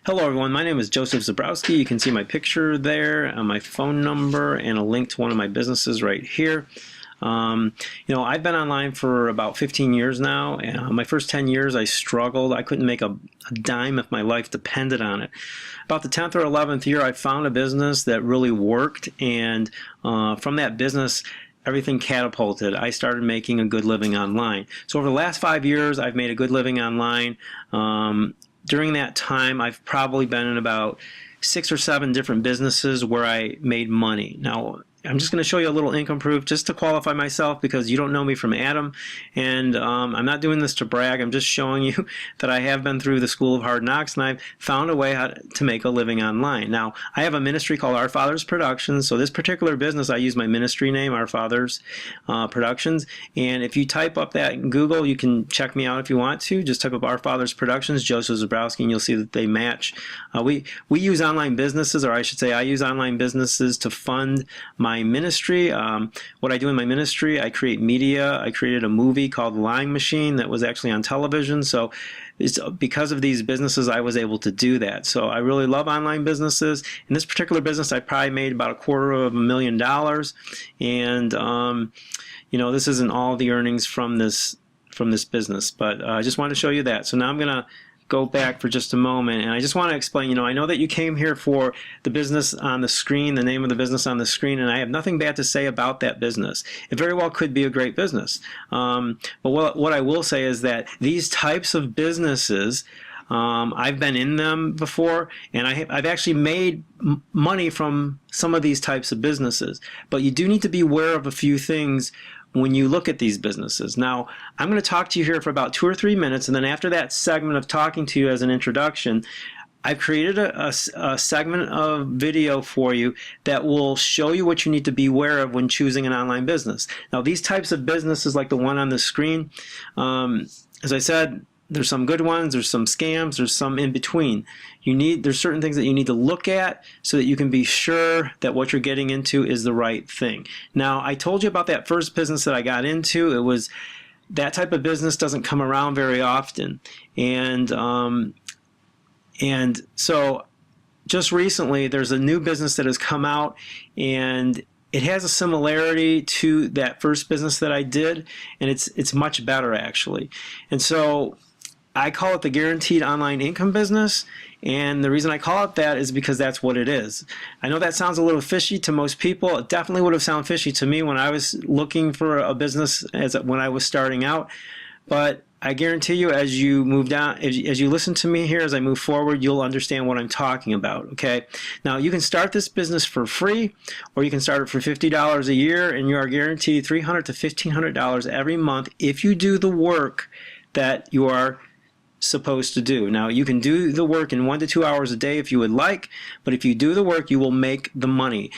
Hello everyone, my name is Joseph Zabrowski. You can see my picture there, my phone number, and a link to one of my businesses right here. I've been online for about 15 years now. My first 10 years I struggled. I couldn't make a dime if my life depended on it. About the 10th or 11th year I found a business that really worked, and from that business everything catapulted. I started making a good living online. So over the last 5 years I've made a good living online. During that time, I've probably been in about 6 or 7 different businesses where I made money. Now, I'm just going to show you a little income proof just to qualify myself, because you don't know me from Adam, and I'm not doing this to brag. I'm just showing you that I have been through the school of hard knocks, and I've found a way how to make a living online. Now, I have a ministry called Our Father's Productions, so this particular business, I use my ministry name, Our Father's Productions, and if you type up that in Google, you can check me out if you want to. Just type up Our Father's Productions, Joseph Zabrowski, and you'll see that they match. We use online businesses, or I should say I use online businesses to fund my ministry. What I do in my ministry, I create media. I created a movie called The Lying Machine that was actually on television. So it's because of these businesses I was able to do that. So I really love online businesses. In this particular business, I probably made about $250,000, and this isn't all the earnings from this business, but I just wanted to show you that. So now I'm gonna go back for just a moment, and I just want to explain, I know that you came here for the business on the screen, the name of the business on the screen, and I have nothing bad to say about that business. It very well could be a great business. But what I will say is that these types of businesses, I've been in them before, and I've actually made money from some of these types of businesses. But you do need to be aware of a few things when you look at these businesses. Now, I'm going to talk to you here for about 2 or 3 minutes, and then after that segment of talking to you as an introduction, I've created a segment of video for you that will show you what you need to be aware of when choosing an online business. Now, these types of businesses, like the one on the screen, as I said, there's some good ones, there's some scams, there's some in between. There's certain things that you need to look at so that you can be sure that what you're getting into is the right thing. Now, I told you about that first business that I got into. It was that type of business doesn't come around very often, and so just recently there's a new business that has come out, and it has a similarity to that first business that I did, and it's much better actually. And so I call it the guaranteed online income business, and the reason I call it that is because that's what it is. I know that sounds a little fishy to most people. It definitely would have sounded fishy to me when I was looking for a business when I was starting out, but I guarantee you, as you move down, as you listen to me here, as I move forward, you'll understand what I'm talking about, okay? Now, you can start this business for free, or you can start it for $50 a year, and you are guaranteed $300 to $1,500 every month if you do the work that you are supposed to do. Now, you can do the work in 1 to 2 hours a day if you would like, but if you do the work, you will make the money.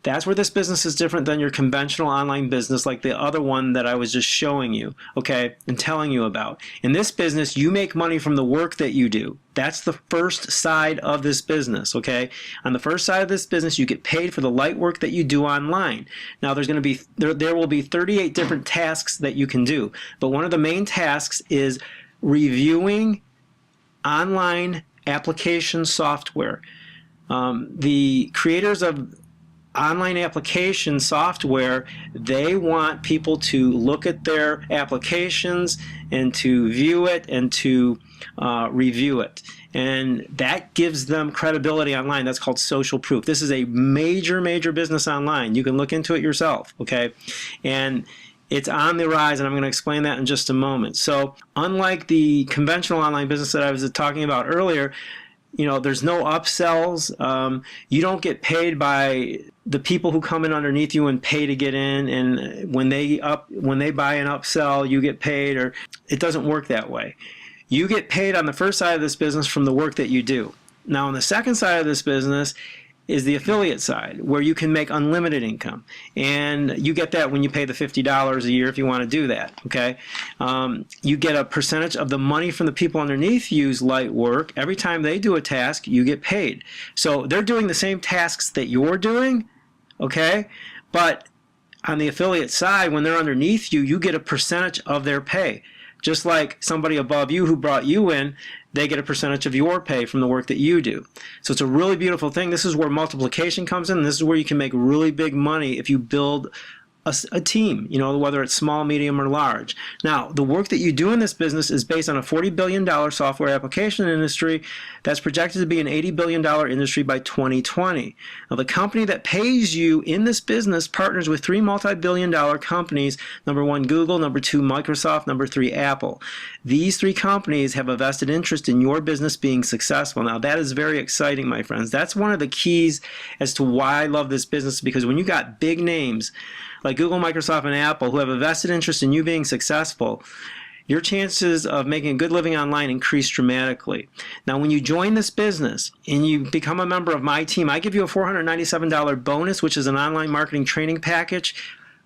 That's where this business is different than your conventional online business, like the other one that I was just showing you, okay, and telling you about. In this business, you make money from the work that you do. That's the first side of this business, okay? On the first side of this business, you get paid for the light work that you do online. Now, there's going to be there will be 38 different tasks that you can do, but one of the main tasks is reviewing online application software. The creators of online application software, they want people to look at their applications and to view it and to review it. And that gives them credibility online. That's called social proof. This is a major, major business online. You can look into it yourself, okay? And it's on the rise, and I'm going to explain that in just a moment. So unlike the conventional online business that I was talking about earlier, there's no upsells. You don't get paid by the people who come in underneath you and pay to get in, and when they buy an upsell, you get paid, or it doesn't work that way. You get paid on the first side of this business from the work that you do. Now, on the second side of this business is the affiliate side, where you can make unlimited income, and you get that when you pay the $50 a year if you want to do that, okay? You get a percentage of the money from the people underneath you's light work. Every time they do a task, you get paid. So they're doing the same tasks that you're doing, okay? But on the affiliate side, when they're underneath you, you get a percentage of their pay. Just like somebody above you who brought you in, they get a percentage of your pay from the work that you do. So it's a really beautiful thing. This is where multiplication comes in. This is where you can make really big money if you build a team, you know, whether it's small, medium, or large. Now, the work that you do in this business is based on a $40 billion software application industry that's projected to be an $80 billion industry by 2020. Now, the company that pays you in this business partners with 3 multi-billion-dollar companies, number 1, Google, number 2, Microsoft, number 3, Apple. These 3 companies have a vested interest in your business being successful. Now, that is very exciting, my friends. That's one of the keys as to why I love this business, because when you got big names like Google, Microsoft, and Apple who have a vested interest in you being successful, your chances of making a good living online increase dramatically. Now, when you join this business and you become a member of my team, I give you a $497 bonus, which is an online marketing training package,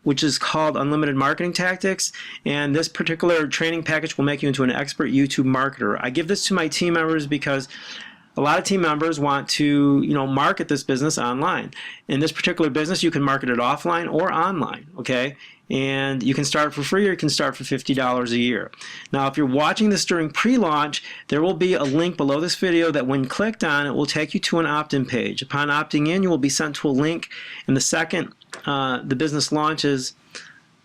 which is called Unlimited Marketing Tactics. And this particular training package will make you into an expert YouTube marketer. I give this to my team members because a lot of team members want to, you know, market this business online. In this particular business, you can market it offline or online, okay? And you can start for free or you can start for $50 a year. Now, if you're watching this during pre-launch, there will be a link below this video that when clicked on, it will take you to an opt-in page. Upon opting in, you will be sent to a link, and the second the business launches,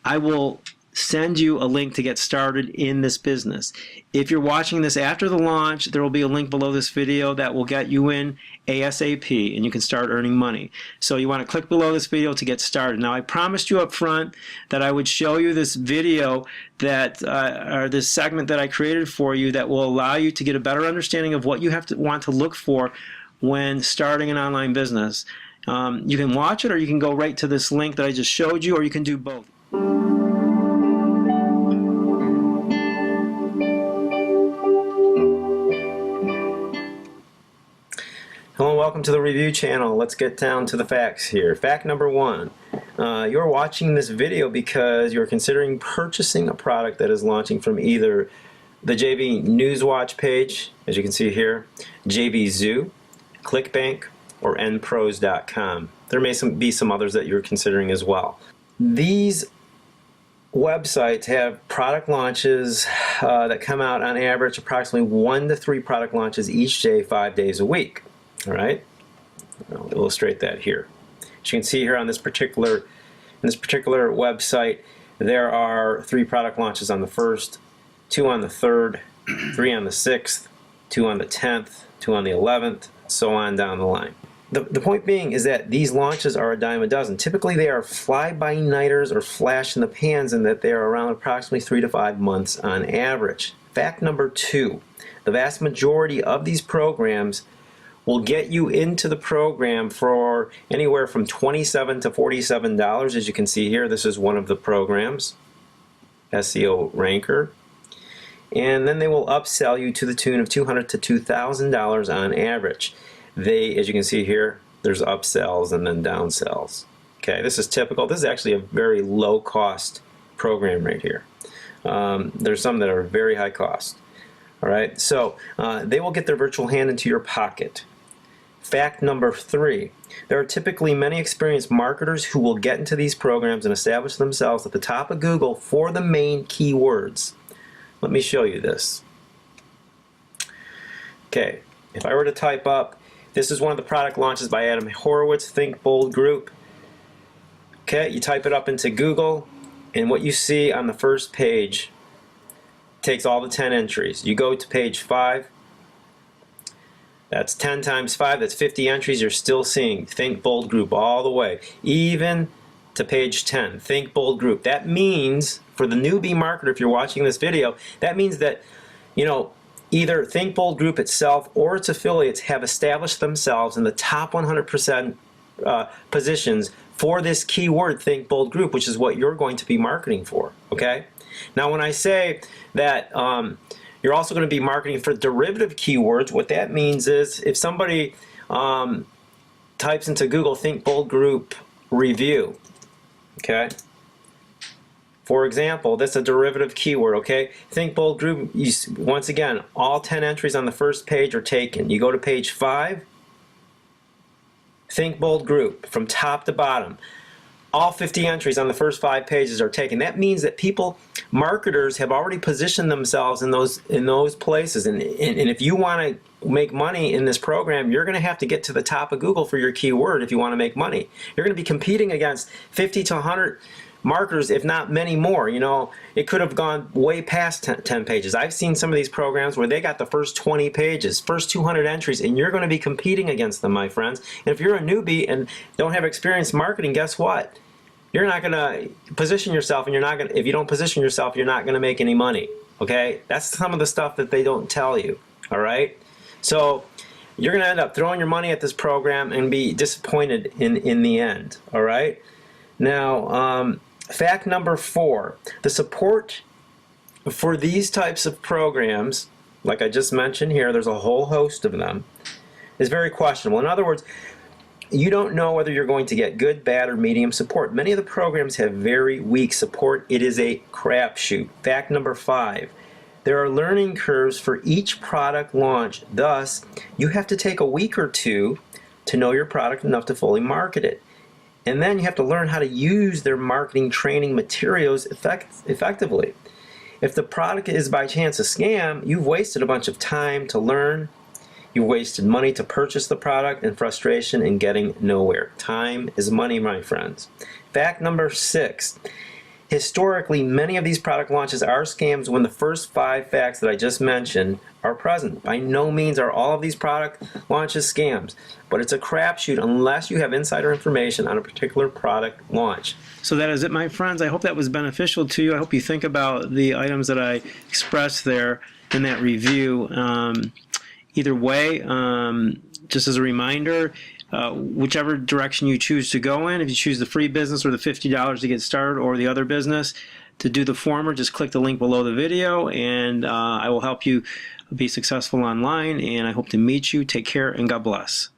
I will send you a link to get started in this business. If you're watching this after the launch, there will be a link below this video that will get you in ASAP and you can start earning money. So you want to click below this video to get started. Now, I promised you up front that I would show you this video that or this segment that I created for you that will allow you to get a better understanding of what you want to look for when starting an online business. You can watch it, or you can go right to this link that I just showed you, or you can do both. Hello and welcome to the review channel. Let's get down to the facts here. Fact number 1. You're watching this video because you're considering purchasing a product that is launching from either the JV Newswatch page, as you can see here, JV Zoo, ClickBank, or NPros.com. There may be some others that you're considering as well. These websites have product launches that come out on average approximately 1 to 3 product launches each day, 5 days a week. All right, I'll illustrate that here. As you can see here on this particular website, there are 3 product launches on the 1st, 2 on the 3rd, 3 on the 6th, 2 on the 10th, 2 on the 11th, so on down the line. The point being is that these launches are a dime a dozen. Typically they are fly-by-nighters or flash in the pans, and that they are around approximately 3 to 5 months on average. Fact number 2, the vast majority of these programs will get you into the program for anywhere from $27 to $47. As you can see here, this is one of the programs, SEO Ranker. And then they will upsell you to the tune of $200 to $2,000 on average. As you can see here, there's upsells and then downsells. Okay, this is typical. This is actually a very low cost program right here. There's some that are very high cost. All right, so they will get their virtual hand into your pocket. Fact number 3, there are typically many experienced marketers who will get into these programs and establish themselves at the top of Google for the main keywords. Let me show you this. Okay, if I were to type up, this is one of the product launches by Adam Horowitz, Think Bold Group. Okay, you type it up into Google, and what you see on the first page takes all the 10 entries. You go to page 5. That's 10 times 5, that's 50 entries. You're still seeing Think Bold Group all the way, even to page 10, Think Bold Group. That means, for the newbie marketer, if you're watching this video, that means that, you know, either Think Bold Group itself or its affiliates have established themselves in the top 100% positions for this keyword Think Bold Group, which is what you're going to be marketing for, okay? Now, when I say that you're also going to be marketing for derivative keywords, what that means is if somebody types into Google Think Bold Group review, okay? For example, that's a derivative keyword, okay? Think Bold Group, once again, all 10 entries on the first page are taken. You go to page 5, Think Bold Group, from top to bottom. all 50 entries on the first 5 pages are taken. That means that marketers have already positioned themselves in those places. And if you want to make money in this program, you're going to have to get to the top of Google for your keyword if you want to make money. You're going to be competing against 50 to 100 marketers, if not many more. You know, it could have gone way past 10 pages. I've seen some of these programs where they got the first 20 pages, first 200 entries, and you're going to be competing against them, my friends. And if you're a newbie and don't have experience marketing, guess what? You're not going to position yourself, and if you don't position yourself, you're not going to make any money. Okay? That's some of the stuff that they don't tell you. All right? So you're going to end up throwing your money at this program and be disappointed in the end. All right? Now, fact number 4, the support for these types of programs, like I just mentioned here, there's a whole host of them, is very questionable. In other words, you don't know whether you're going to get good, bad, or medium support. Many of the programs have very weak support. It is a crapshoot. Fact number 5, there are learning curves for each product launch. Thus, you have to take a week or 2 to know your product enough to fully market it. And then you have to learn how to use their marketing training materials effectively. If the product is by chance a scam, you've wasted a bunch of time to learn. You've wasted money to purchase the product and frustration in getting nowhere. Time is money, my friends. Fact number 6. Historically, many of these product launches are scams when the first 5 facts that I just mentioned are present. By no means are all of these product launches scams, but it's a crapshoot unless you have insider information on a particular product launch. So that is it, my friends. I hope that was beneficial to you. I hope you think about the items that I expressed there in that review. Either way, just as a reminder, whichever direction you choose to go in, if you choose the free business or the $50 to get started or the other business, to do the former, just click the link below the video and I will help you be successful online, and I hope to meet you. Take care and God bless.